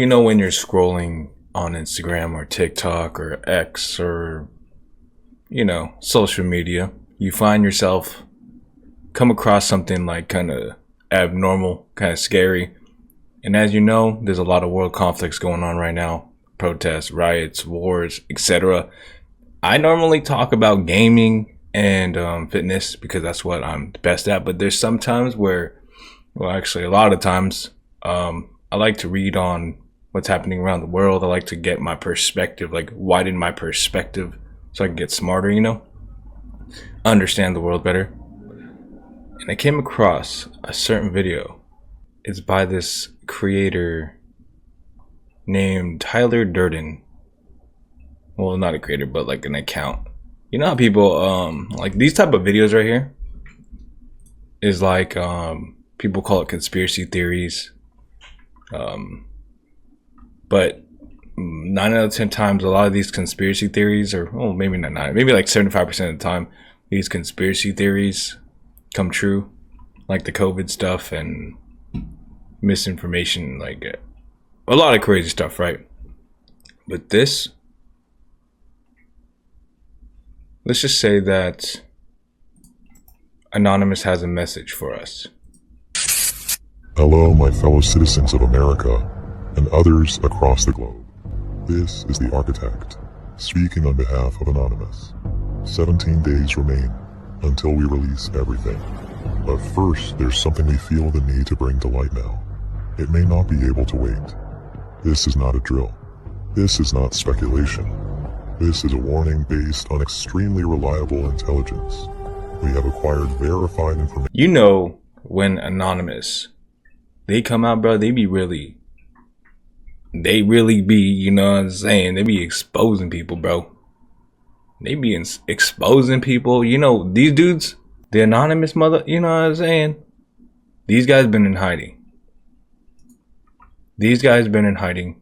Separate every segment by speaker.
Speaker 1: You know, when you're scrolling on Instagram or TikTok or X or, social media, you find yourself come across something like kind of abnormal, kind of scary. And as you know, there's a lot of world conflicts going on right now, protests, riots, wars, etc. I normally talk about gaming and fitness because that's what I'm best at. But there's some times where, well, actually a lot of times, I like to read on what's happening around the world. I like to get my perspective, like widen my perspective so I can get smarter, understand the world better. And I came across a certain video. It's by this creator named Tyler Durden. Well, not a creator, but like an account. You know how people, like these type of videos right here is like, people call it conspiracy theories. But 9 out of 10 times, a lot of these conspiracy theories, or maybe not 9, maybe like 75% of the time, these conspiracy theories come true, like the COVID stuff and misinformation, like a lot of crazy stuff, right? But this, let's just say that Anonymous has a message for us.
Speaker 2: Hello, my fellow citizens of America and others across the globe. This is the architect, speaking on behalf of Anonymous. 17 days remain until we release everything. But first, there's something we feel the need to bring to light now. It may not be able to wait. This is not a drill. This is not speculation. This is a warning based on extremely reliable intelligence. We have acquired verified information.
Speaker 1: You know, when Anonymous, they come out, bro, they really be, you know what I'm saying? They be exposing people, bro. They be exposing people. You know, these dudes, the Anonymous mother, you know what I'm saying? These guys been in hiding. These guys been in hiding.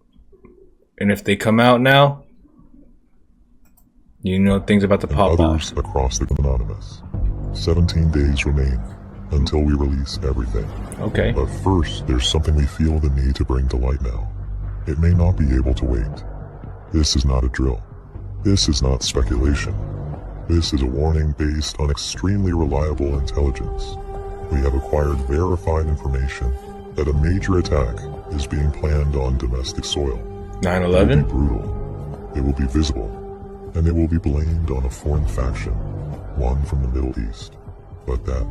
Speaker 1: And if they come out now, you know things about to pop
Speaker 2: others
Speaker 1: off.
Speaker 2: Across the Anonymous. 17 days remain until we release everything.
Speaker 1: Okay.
Speaker 2: But first, there's something we feel the need to bring to light now. It may not be able to wait. This is not a drill. This is not speculation. This is a warning based on extremely reliable intelligence. We have acquired verified information that a major attack is being planned on domestic soil.
Speaker 1: 9/11?
Speaker 2: It will be brutal. It will be visible. And it will be blamed on a foreign faction, one from the Middle East. But that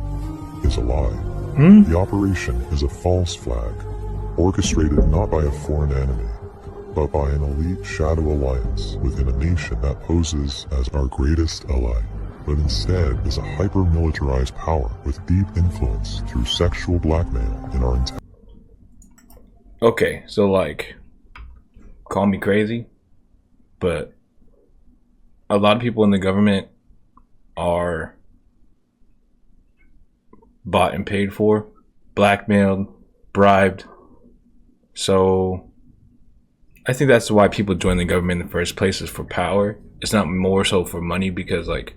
Speaker 2: is a lie. The operation is a false flag, orchestrated not by a foreign enemy, but by an elite shadow alliance within a nation that poses as our greatest ally, but instead is a hyper-militarized power with deep influence through sexual blackmail in our intent.
Speaker 1: Okay, so like, call me crazy, but a lot of people in the government are bought and paid for, blackmailed, bribed. So I think that's why people join the government in the first place, is for power. It's not more so for money, because like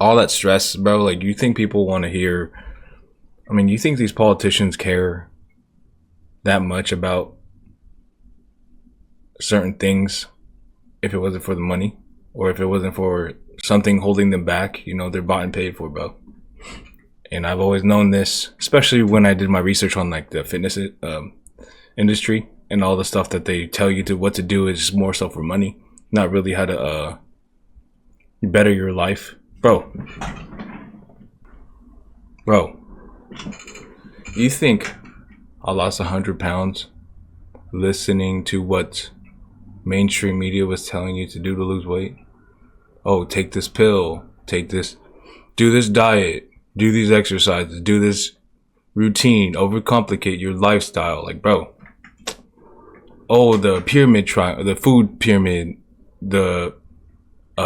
Speaker 1: all that stress, bro, like you think people want to hear, you think these politicians care that much about certain things if it wasn't for the money, or if it wasn't for something holding them back? They're bought and paid for, bro. And I've always known this, especially when I did my research on like the fitness industry, and all the stuff that they tell you what to do is more so for money, not really how to better your life. Bro, you think I lost 100 pounds listening to what mainstream media was telling you to do to lose weight? Oh, take this pill, do this diet, do these exercises, do this routine, overcomplicate your lifestyle. Like, bro, the pyramid the food pyramid, the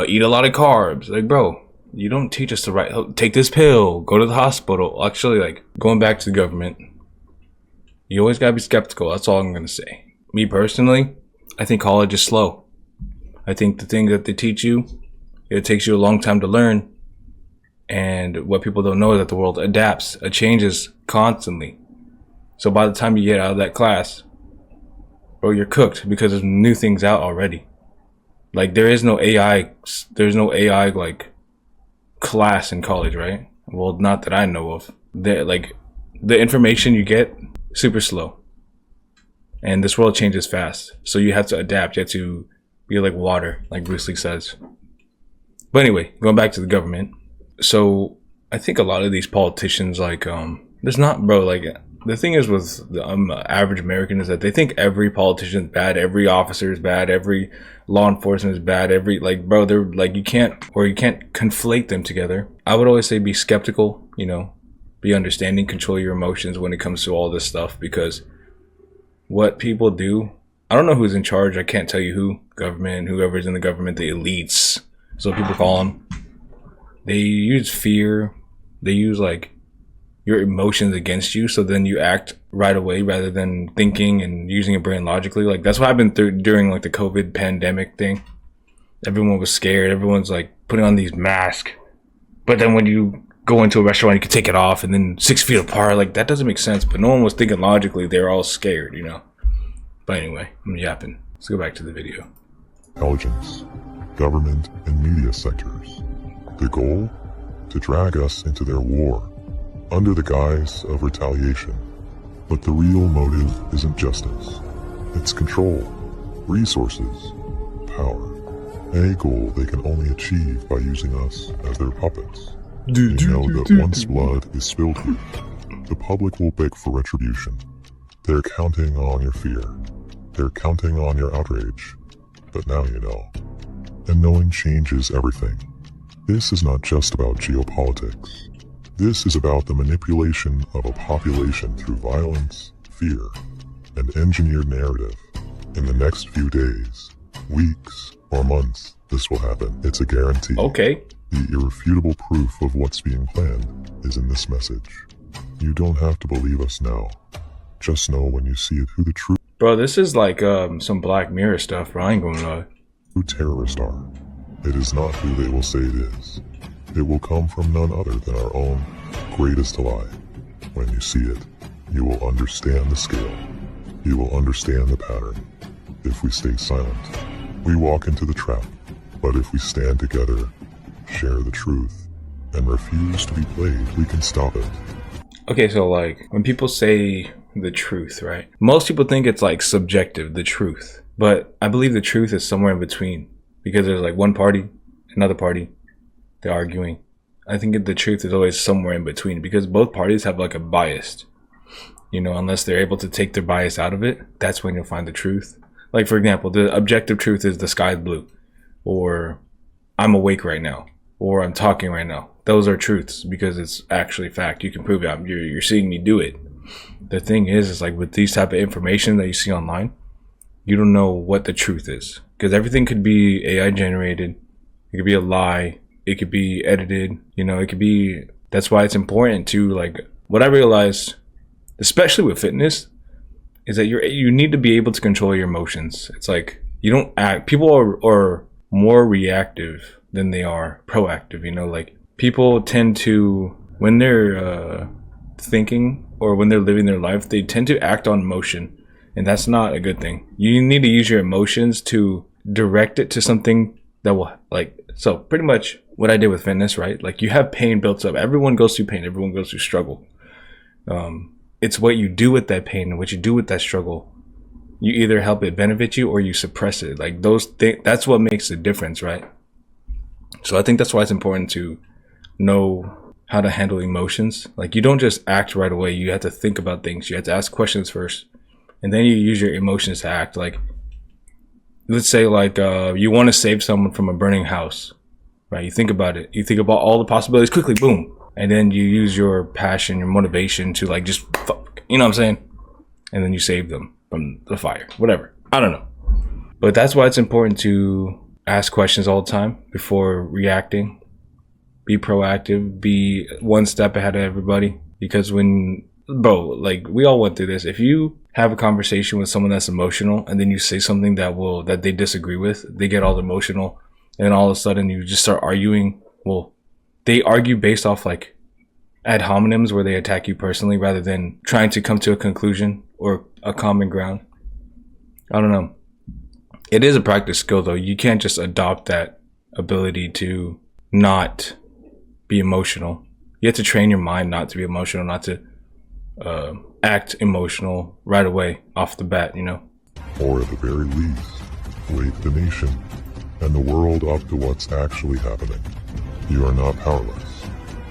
Speaker 1: eat a lot of carbs. Like, bro, you don't teach us take this pill, go to the hospital. Actually, like, going back to the government, you always gotta be skeptical. That's all I'm gonna say. Me personally, I think college is slow. I think the thing that they teach you, it takes you a long time to learn. And what people don't know is that the world adapts, it changes constantly. So by the time you get out of that class, bro, you're cooked because there's new things out already. Like there's no AI like class in college, right? Well, not that I know of. The information you get super slow, and this world changes fast. So you have to adapt. You have to be like water, like Bruce Lee says. But anyway, going back to the government. So I think a lot of these politicians, like, there's not, bro. Like the thing is with the average American is that they think every politician is bad, every officer is bad, every law enforcement is bad, every, like, bro, they're like, you can't conflate them together. I would always say be skeptical, you know, be understanding, control your emotions when it comes to all this stuff, because what people do, I don't know who's in charge. I can't tell you who, government, whoever's in the government, the elites, so people call them. They use fear. They use like your emotions against you, so then you act right away rather than thinking and using your brain logically. Like that's what happened during like the COVID pandemic thing. Everyone was scared. Everyone's like putting on these masks, but then when you go into a restaurant, you can take it off, and then 6 feet apart. Like that doesn't make sense. But no one was thinking logically. They're all scared, you know. But anyway, I'm yapping. Let's go back to the video.
Speaker 2: Intelligence, government, and media sectors. The goal? To drag us into their war, under the guise of retaliation. But the real motive isn't justice. It's control, resources, power. A goal they can only achieve by using us as their puppets. They know that once blood is spilled here, the public will beg for retribution. They're counting on your fear. They're counting on your outrage. But now you know. And knowing changes everything. This is not just about geopolitics. This is about the manipulation of a population through violence, fear, and engineered narrative. In the next few days, weeks, or months, this will happen. It's a guarantee.
Speaker 1: Okay.
Speaker 2: The irrefutable proof of what's being planned is in this message. You don't have to believe us now. Just know when you see it who the true
Speaker 1: Bro, this is like some Black Mirror stuff, bro. I ain't gonna lie.
Speaker 2: terrorists are. It is not who they will say it is. It will come from none other than our own greatest lie. When you see it, you will understand the scale. You will understand the pattern. If we stay silent, we walk into the trap. But if we stand together, share the truth, and refuse to be played, we can stop it.
Speaker 1: Okay, so like when people say the truth, right? Most people think it's like subjective, the truth. But I believe the truth is somewhere in between, because there's like one party, another party, they're arguing. I think the truth is always somewhere in between, because both parties have like a bias. You know, unless they're able to take their bias out of it, that's when you'll find the truth. Like for example, the objective truth is the sky's blue, or I'm awake right now, or I'm talking right now. Those are truths because it's actually fact. You can prove it. You're seeing me do it. The thing is like with these type of information that you see online, you don't know what the truth is, because everything could be AI generated. It could be a lie. It could be edited. You know, it could be. That's why it's important to, like, what I realized, especially with fitness, is that you need to be able to control your emotions. It's like you don't act. People are more reactive than they are proactive. You know, like people tend to, when they're thinking or when they're living their life, they tend to act on emotion, and that's not a good thing. You need to use your emotions to direct it to something that will, like, so pretty much what I did with fitness, right? Like you have pain built up. Everyone goes through pain. Everyone goes through struggle. It's what you do with that pain and what you do with that struggle. You either help it benefit you or you suppress it. Like those things, that's what makes the difference, right? So I think that's why it's important to know how to handle emotions. Like you don't just act right away. You have to think about things. You have to ask questions first, and then you use your emotions to act. Like, let's say like you want to save someone from a burning house, right? You think about it. You think about all the possibilities quickly, boom. And then you use your passion, your motivation to like just fuck, you know what I'm saying? And then you save them from the fire, whatever. I don't know. But that's why it's important to ask questions all the time before reacting. Be proactive, be one step ahead of everybody. Because when, bro, like we all went through this. If you have a conversation with someone that's emotional and then you say something that they disagree with, they get all emotional, and then all of a sudden you just start arguing. Well, they argue based off like ad hominems where they attack you personally rather than trying to come to a conclusion or a common ground. I don't know. It is a practice skill though. You can't just adopt that ability to not be emotional. You have to train your mind not to be emotional, not to act emotional right away off the bat, you know?
Speaker 2: Or at the very least, wake the nation and the world up to what's actually happening. You are not powerless.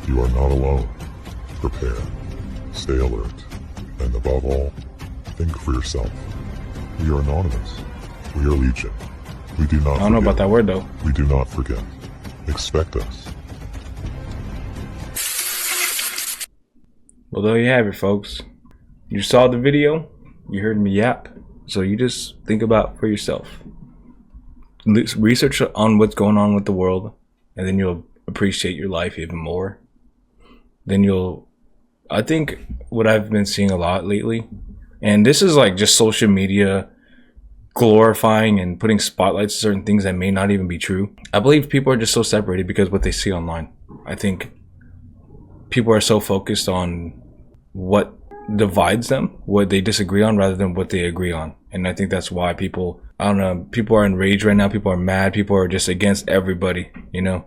Speaker 2: You are not alone. Prepare. Stay alert. And above all, think for yourself. We are anonymous. We are legion. We do not
Speaker 1: I don't know about that word though.
Speaker 2: We do not forget. Expect us.
Speaker 1: Well, there you have it, folks. You saw the video. You heard me yap. So you just think about for yourself. Research on what's going on with the world, and then you'll appreciate your life even more. Then I think what I've been seeing a lot lately, and this is like just social media glorifying and putting spotlights on certain things that may not even be true. I believe people are just so separated because of what they see online. I think people are so focused on what divides them, what they disagree on, rather than what they agree on. And I think that's why people, I don't know, people are enraged right now. People are mad. People are just against everybody, you know?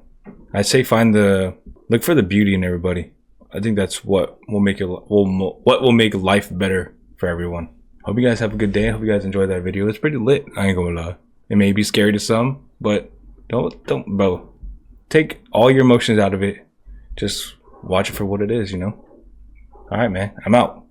Speaker 1: I'd say look for the beauty in everybody. I think that's what will make life better for everyone. Hope you guys have a good day. Hope you guys enjoyed that video. It's pretty lit. I ain't gonna lie. It may be scary to some, but bro. Take all your emotions out of it. Just watch it for what it is, you know? All right, man. I'm out.